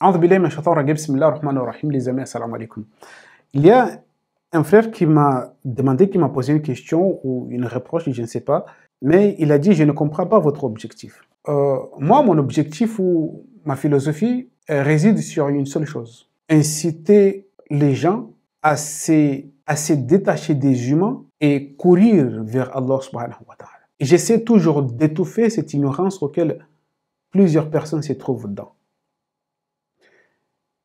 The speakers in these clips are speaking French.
A'udhu billahi minash shaitanir rajim, bismillahir rahmanir rahim, les amis, assalamu alaikum. Il y a un frère qui m'a demandé, qui m'a posé une question ou une reproche, je ne sais pas, mais il a dit: je ne comprends pas votre objectif. Moi, mon objectif ou ma philosophie réside sur une seule chose: inciter les gens à se détacher des humains et courir vers Allah subhanahu wa ta'ala. Et j'essaie toujours d'étouffer cette ignorance auquel plusieurs personnes se trouvent dedans.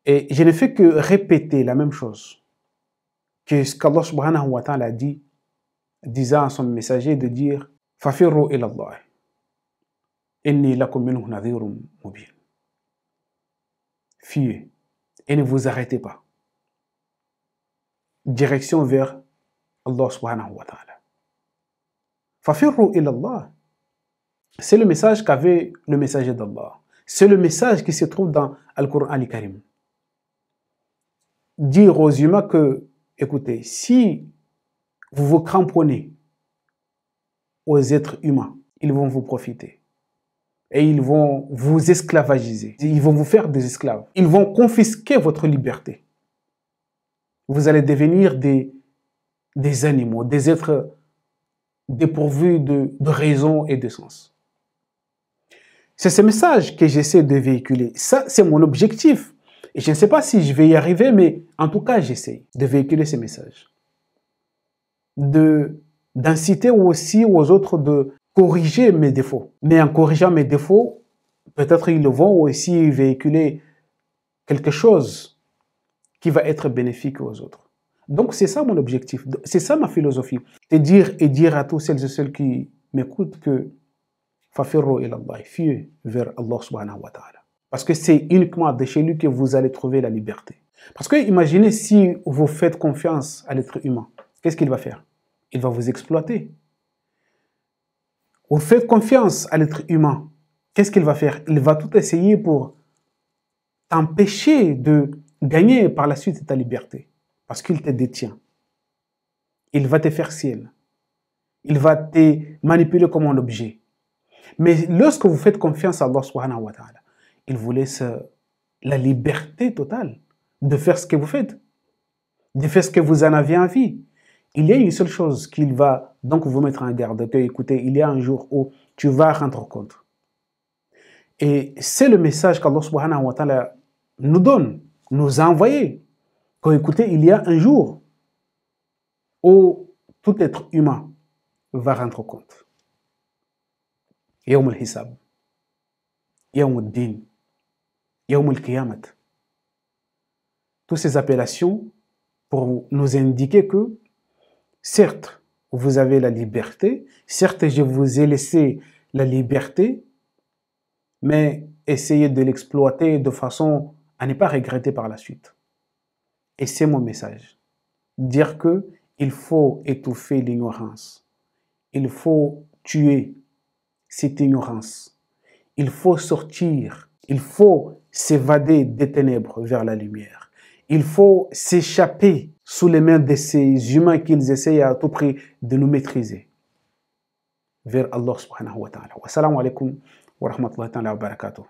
Et je ne fais que répéter la même chose que ce qu'Allah subhanahu wa ta'ala a dit, disant à son messager de dire: Fafirru ila Allah, inni lakum minhu nadhirun mubin. Fuyez et ne vous arrêtez pas. Direction vers Allah subhanahu wa ta'ala. Fafirru ila Allah. C'est le message qu'avait le messager d'Allah. C'est le message qui se trouve dans Al-Qur'an al-Karim. Dire aux humains que, écoutez, si vous vous cramponnez aux êtres humains, ils vont vous profiter. Et ils vont vous esclavagiser. Ils vont vous faire des esclaves. Ils vont confisquer votre liberté. Vous allez devenir des animaux, des êtres dépourvus de raison et de sens. C'est ce message que j'essaie de véhiculer. Ça, c'est mon objectif. Et je ne sais pas si je vais y arriver, mais en tout cas, j'essaie de véhiculer ces messages. D'inciter aussi aux autres de corriger mes défauts. Mais en corrigeant mes défauts, peut-être ils vont aussi véhiculer quelque chose qui va être bénéfique aux autres. Donc c'est ça mon objectif, c'est ça ma philosophie. Et dire à tous celles et ceux qui m'écoutent que Fafirru ila Allah, fuyez vers Allah subhanahu wa ta'ala. Parce que c'est uniquement de chez lui que vous allez trouver la liberté. Parce que imaginez si vous faites confiance à l'être humain, qu'est-ce qu'il va faire? Il va vous exploiter. Vous faites confiance à l'être humain, qu'est-ce qu'il va faire? Il va tout essayer pour t'empêcher de gagner par la suite ta liberté. Parce qu'il te détient. Il va te faire ciel. Il va te manipuler comme un objet. Mais lorsque vous faites confiance à Allah subhanahu wa ta'ala, il vous laisse la liberté totale de faire ce que vous faites, de faire ce que vous en avez envie. Il y a une seule chose qu'il va donc vous mettre en garde, que écoutez, il y a un jour où tu vas rendre compte. Et c'est le message qu'Allah subhanahu wa ta'ala nous donne, nous a envoyé. Que écoutez, il y a un jour où tout être humain va rendre compte. Yawm al-Hisab, Yawm al-Din, Yawm al-Qiyamat. Toutes ces appellations pour nous indiquer que, certes, vous avez la liberté, certes, je vous ai laissé la liberté, mais essayez de l'exploiter de façon à ne pas regretter par la suite. Et c'est mon message. Dire que il faut étouffer l'ignorance. Il faut tuer cette ignorance. Il faut sortir. Il faut s'évader des ténèbres vers la lumière. Il faut s'échapper sous les mains de ces humains qu'ils essayent à tout prix de nous maîtriser. Vers Allah subhanahu wa ta'ala. Wassalamu alaikum wa rahmatullahi wa barakatuh.